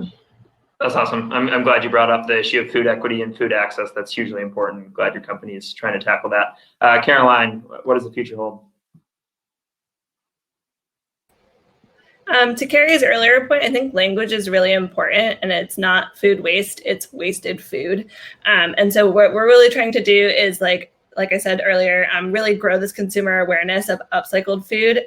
That's awesome. I'm glad you brought up the issue of food equity and food access. That's hugely important. I'm glad your company is trying to tackle that. Caroline, what does the future hold? To Kari's earlier point, I think language is really important, and it's not food waste, it's wasted food. And so what we're really trying to do is, like I said earlier, really grow this consumer awareness of upcycled food.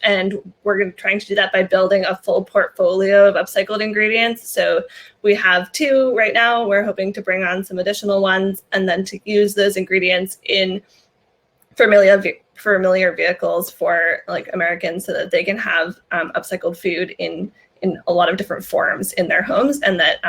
And we're trying to do that by building a full portfolio of upcycled ingredients. So we have 2 right now. We're hoping to bring on some additional ones, and then to use those ingredients in familiar vehicles for Americans so that they can have upcycled food in a lot of different forms in their homes, and that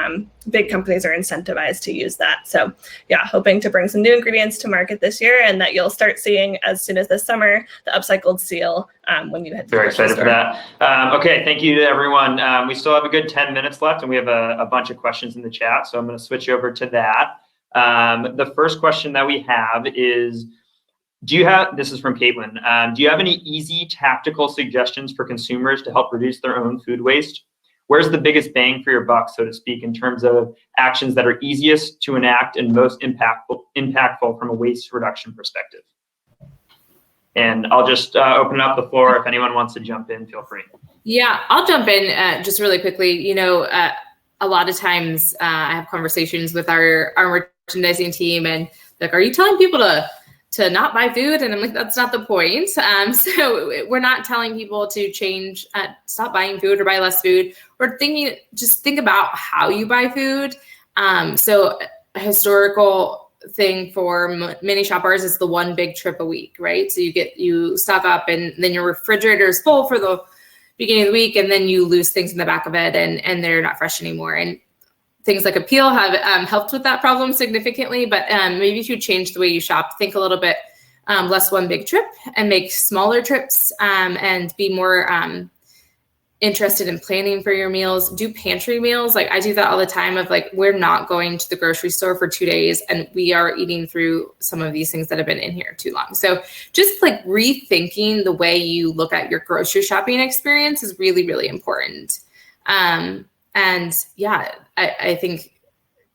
big companies are incentivized to use that. So yeah, hoping to bring some new ingredients to market this year, and that you'll start seeing as soon as this summer, the upcycled seal when you head to the Very excited store. for that. Okay, thank you to everyone. We still have a good 10 minutes left, and we have a bunch of questions in the chat, so I'm going to switch over to that. The first question that we have is, this is from Caitlin. Do you have any easy tactical suggestions for consumers to help reduce their own food waste? Where's the biggest bang for your buck, so to speak, in terms of actions that are easiest to enact and most impactful from a waste reduction perspective? And I'll just open up the floor. If anyone wants to jump in, feel free. Yeah, I'll jump in just really quickly. A lot of times I have conversations with our merchandising team, and are you telling people to not buy food? And I'm like, that's not the point. So we're not telling people to change, stop buying food or buy less food. We're thinking, just think about how you buy food. So a historical thing for many shoppers is the one big trip a week, right? So you stock up, and then your refrigerator is full for the beginning of the week, and then you lose things in the back of it, and they're not fresh anymore. And things like Apeel have helped with that problem significantly, but maybe if you change the way you shop, think a little bit less one big trip and make smaller trips, and be more interested in planning for your meals. Do pantry meals. I do that all the time of we're not going to the grocery store for 2 days, and we are eating through some of these things that have been in here too long. So just rethinking the way you look at your grocery shopping experience is really, really important. And yeah, I think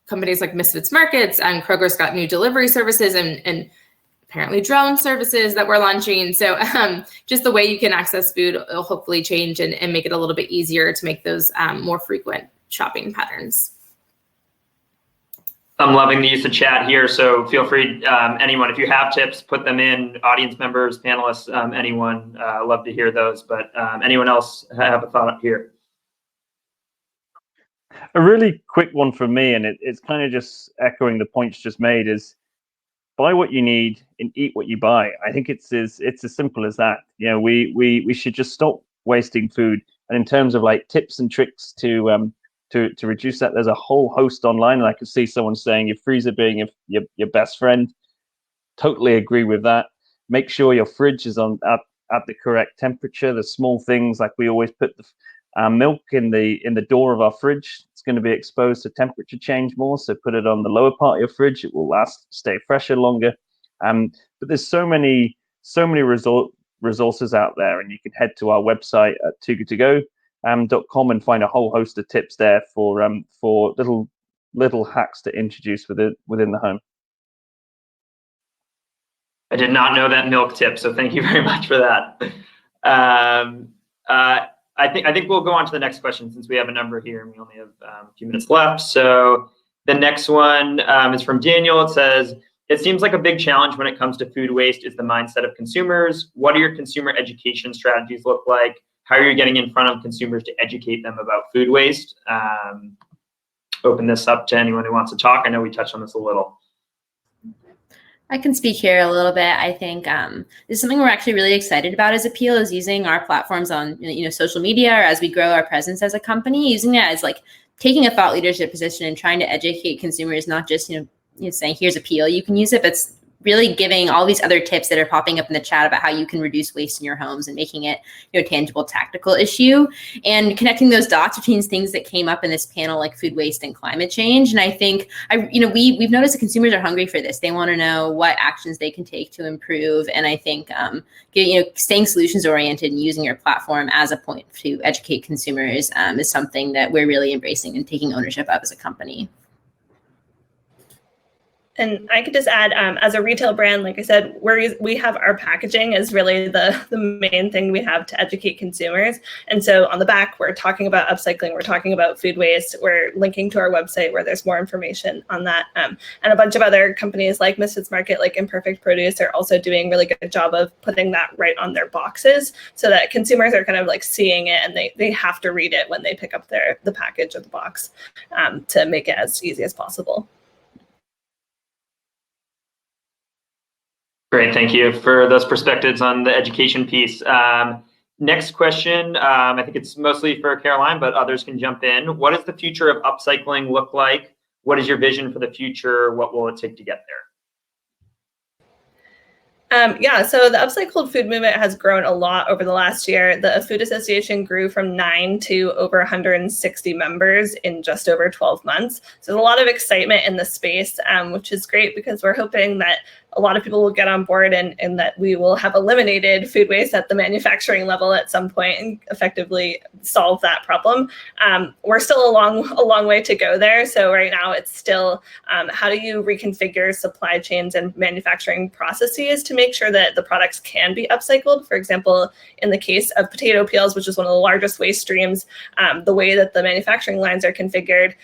companies like Misfits Markets and Kroger's got new delivery services and apparently drone services that we're launching. So just the way you can access food will hopefully change and make it a little bit easier to make those more frequent shopping patterns. I'm loving the use of chat here, so feel free, anyone, if you have tips, put them in, audience members, panelists, anyone, love to hear those, but anyone else have a thought here? A really quick one from me, and it's kind of just echoing the points just made, is buy what you need and eat what you buy. I think it's as simple as that. You know, we should just stop wasting food. And in terms of like tips and tricks to reduce that, there's a whole host online. And I could see someone saying your freezer being your best friend. Totally agree with that. Make sure your fridge is at the correct temperature. The small things, like we always put the milk in the door of our fridge. It's going to be exposed to temperature change more, so put it on the lower part of your fridge. It will stay fresher longer. But there's so many resources out there, and you can head to our website at TooGoodToGo.com and find a whole host of tips there for little hacks to introduce within the home. I did not know that milk tip, so thank you very much for that. I think we'll go on to the next question since we have a number here and we only have a few minutes left. So the next one is from Daniel. It says, it seems like a big challenge when it comes to food waste is the mindset of consumers. What do your consumer education strategies look like? How are you getting in front of consumers to educate them about food waste? Open this up to anyone who wants to talk. I know we touched on this a little. I can speak here a little bit. I think this is something we're actually really excited about as Apeel, is using our platforms on social media, or as we grow our presence as a company, using that as like taking a thought leadership position and trying to educate consumers, not just saying here's Apeel, you can use it, but it's really giving all these other tips that are popping up in the chat about how you can reduce waste in your homes and making it a tangible tactical issue, and connecting those dots between things that came up in this panel like food waste and climate change. And I think we've noticed that consumers are hungry for this. They want to know what actions they can take to improve. And I think staying solutions oriented and using your platform as a point to educate consumers is something that we're really embracing and taking ownership of as a company. And I could just add, as a retail brand, like I said, we have our packaging is really the main thing we have to educate consumers. And so on the back, we're talking about upcycling, we're talking about food waste, we're linking to our website where there's more information on that. And a bunch of other companies like Misfits Market, like Imperfect Produce, are also doing a really good job of putting that right on their boxes so that consumers are kind of like seeing it and they have to read it when they pick up the package or the box to make it as easy as possible. Great, thank you for those perspectives on the education piece. Next question, I think it's mostly for Caroline, but others can jump in. What does the future of upcycling look like? What is your vision for the future? What will it take to get there? So the Upcycled food movement has grown a lot over the last year. The Food Association grew from 9 to over 160 members in just over 12 months. So there's a lot of excitement in the space, which is great because we're hoping that a lot of people will get on board and that we will have eliminated food waste at the manufacturing level at some point and effectively solve that problem. We're still a long way to go there. So right now it's still how do you reconfigure supply chains and manufacturing processes to make sure that the products can be upcycled. For example, in the case of potato peels, which is one of the largest waste streams, the way that the manufacturing lines are configured,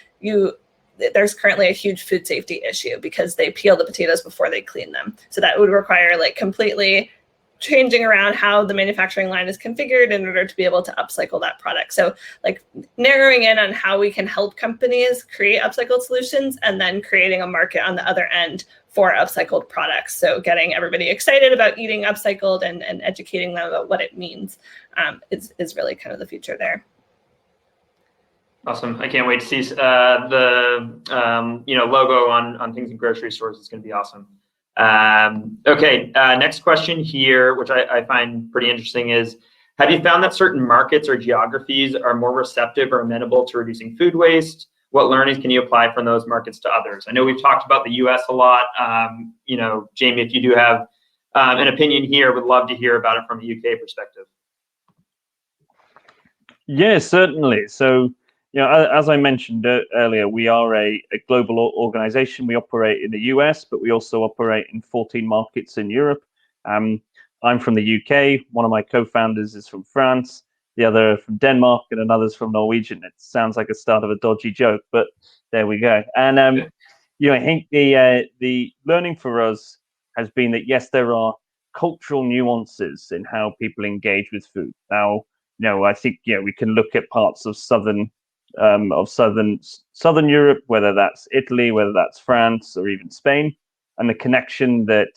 there's currently a huge food safety issue because they peel the potatoes before they clean them. So that would require like completely changing around how the manufacturing line is configured in order to be able to upcycle that product. So like narrowing in on how we can help companies create upcycled solutions and then creating a market on the other end for upcycled products. So getting everybody excited about eating upcycled and educating them about what it means is really kind of the future there. Awesome. I can't wait to see the logo on things in grocery stores. It's going to be awesome. Okay, next question here, which I find pretty interesting is, have you found that certain markets or geographies are more receptive or amenable to reducing food waste? What learnings can you apply from those markets to others? I know we've talked about the US a lot. Jamie, if you do have an opinion here, would love to hear about it from a UK perspective. Yeah, certainly. So, as I mentioned earlier, we are a global organization. We operate in the US, but we also operate in 14 markets in Europe. I'm from the UK. One of my co-founders is from France, the other from Denmark, and another's from Norwegian. It sounds like a start of a dodgy joke, but there we go. And I think the learning for us has been that yes, there are cultural nuances in how people engage with food. Now, I think we can look at parts of southern Europe, whether that's Italy, whether that's France, or even Spain, and the connection that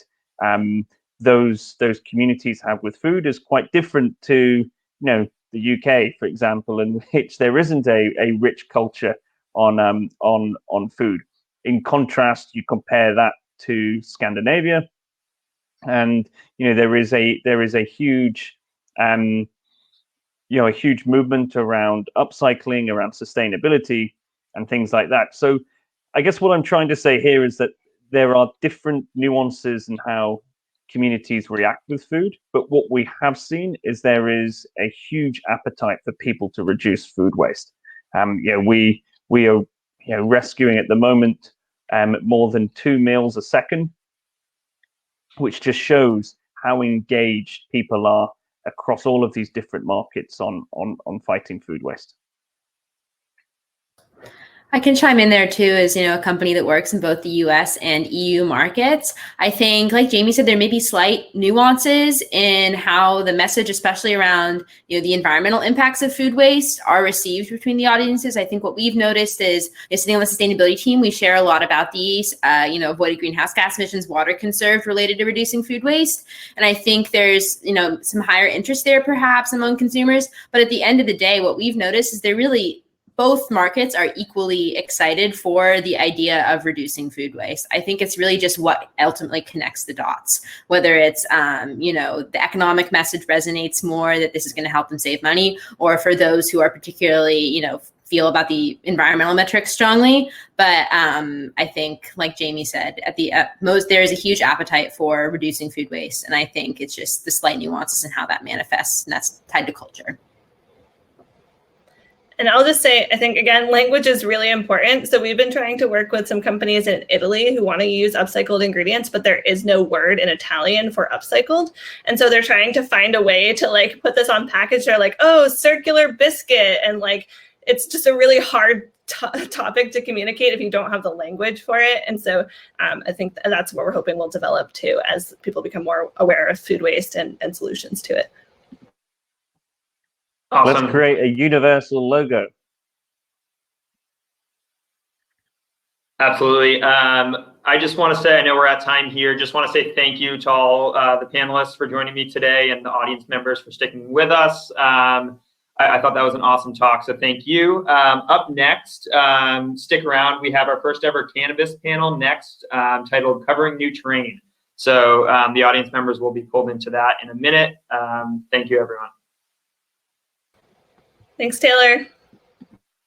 those communities have with food is quite different to the UK, for example, in which there isn't a rich culture on food. In contrast, you compare that to Scandinavia, and there is a huge a huge movement around upcycling, around sustainability, and things like that. So I guess what I'm trying to say here is that there are different nuances in how communities react with food, but what we have seen is there is a huge appetite for people to reduce food waste. We are rescuing at the moment more than 2 meals a second, which just shows how engaged people are across all of these different markets on fighting food waste. I can chime in there too, as a company that works in both the US and EU markets. I think, like Jamie said, there may be slight nuances in how the message, especially around the environmental impacts of food waste, are received between the audiences. I think what we've noticed is, sitting on the sustainability team, we share a lot about these, avoided greenhouse gas emissions, water conserved related to reducing food waste. And I think there's some higher interest there perhaps among consumers. But at the end of the day, what we've noticed is both markets are equally excited for the idea of reducing food waste. I think it's really just what ultimately connects the dots, whether it's, the economic message resonates more, that this is going to help them save money, or for those who are particularly, feel about the environmental metrics strongly. But I think, like Jamie said, at the most, there is a huge appetite for reducing food waste. And I think it's just the slight nuances in how that manifests, and that's tied to culture. And I'll just say, I think, again, language is really important. So we've been trying to work with some companies in Italy who want to use upcycled ingredients, but there is no word in Italian for upcycled. And so they're trying to find a way to put this on package. They're like, oh, circular biscuit. And it's just a really hard topic to communicate if you don't have the language for it. And so I think that's what we're hoping will develop too, as people become more aware of food waste and solutions to it. Awesome. Let's create a universal logo. Absolutely. I just want to say, I know we're at time here. Just want to say thank you to all the panelists for joining me today, and the audience members for sticking with us. I thought that was an awesome talk, so thank you. Up next, stick around. We have our first ever cannabis panel next, titled Covering New Terrain. So the audience members will be pulled into that in a minute. Thank you, everyone. Thanks, Taylor.